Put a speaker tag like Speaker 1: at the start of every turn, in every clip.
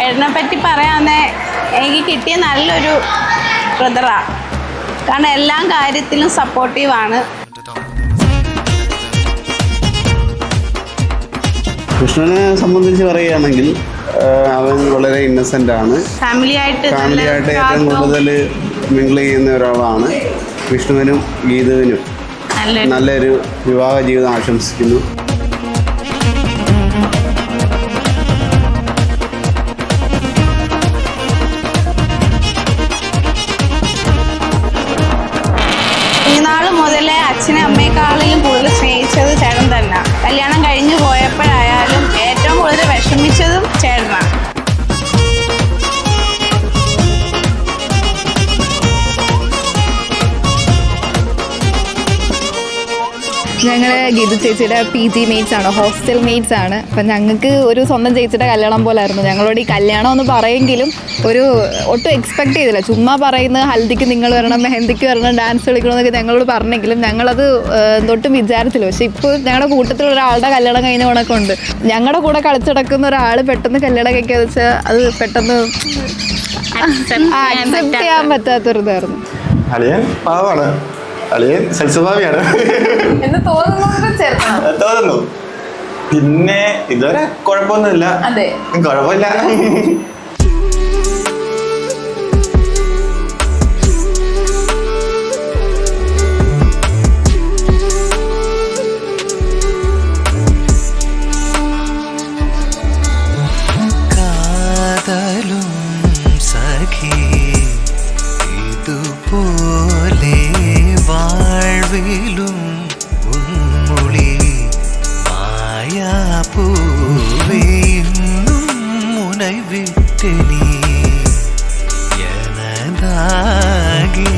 Speaker 1: ഏട്ടനെ പറ്റി പറയാന്നെ എനിക്ക് കിട്ടിയ നല്ലൊരു ബ്രദറാണ്. കാരണം എല്ലാ കാര്യത്തിലും സപ്പോർട്ടീവാണ്.
Speaker 2: കൃഷ്ണനെ സംബന്ധിച്ച് പറയുകയാണെങ്കിൽ അവൻ വളരെ ഇന്നസെൻ്റ് ആണ്. ഫാമിലിയായിട്ട് ഏറ്റവും കൂടുതൽ മിങ്കിൾ ചെയ്യുന്ന ഒരാളാണ്. വിഷ്ണുവിനും ഗീതുവിനും നല്ലൊരു വിവാഹ ജീവിതം ആശംസിക്കുന്നു.
Speaker 1: കുഞ്ഞുനാൾ മുതലേ അച്ഛനെ അമ്മയെക്കാളിലും കൂടുതൽ സ്നേഹിച്ചത് ചേട്ടൻ തന്നെ. കല്യാണം കഴിഞ്ഞു പോയപ്പോഴായാലും ഏറ്റവും കൂടുതൽ വിഷമിച്ചതും ചേട്ടനാണ്.
Speaker 3: ഞങ്ങൾ ഗീതു ചേച്ചിയുടെ PG മേറ്റ്സ് ആണ്, ഹോസ്റ്റൽ മേറ്റ്സ് ആണ്. അപ്പം ഞങ്ങൾക്ക് ഒരു സ്വന്തം ചേച്ചിയുടെ കല്യാണം പോലായിരുന്നു. ഞങ്ങളോട് ഈ കല്യാണം എന്ന് പറയെങ്കിലും ഒട്ടും എക്സ്പെക്ട് ചെയ്തില്ല. ചുമ്മാ പറയുന്നത് ഹൽദിക്ക് നിങ്ങൾ വരണം, മെഹന്തിക്ക് വരണം, ഡാൻസ് കളിക്കണമെന്നൊക്കെ ഞങ്ങളോട് പറഞ്ഞെങ്കിലും ഞങ്ങളത് ഒട്ടും വിചാരിച്ചില്ല. പക്ഷെ ഇപ്പോൾ ഞങ്ങളുടെ കൂട്ടത്തിൽ ഒരാളുടെ കല്യാണം കഴിഞ്ഞ കണക്കെ ഉണ്ട്. ഞങ്ങളുടെ കൂടെ കളിച്ചടക്കുന്ന ഒരാൾ പെട്ടെന്ന് കല്യാണം കഴിക്കാന്ന് വെച്ചാൽ അത് പെട്ടെന്ന് അക്സെപ്റ്റ് ചെയ്യാൻ പറ്റാത്തൊരിതായിരുന്നു.
Speaker 4: അളിയൻ പാവാണ്, അളിയൻ സൽസ്വഭാവിയാണ് തോന്നുന്നു. പിന്നെ ഇതുവരെ കുഴപ്പമൊന്നുമില്ല. കുഴപ്പമില്ല.
Speaker 5: കാതലും സഖി ഇതുപോലെ வாழ்விலும் உன்மொழி மாயாப்பூவே இன்னும் முனை விட்டு நீ எனதாகி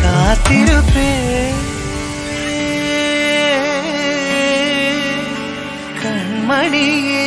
Speaker 5: காத்திருப்பே கண்மணியே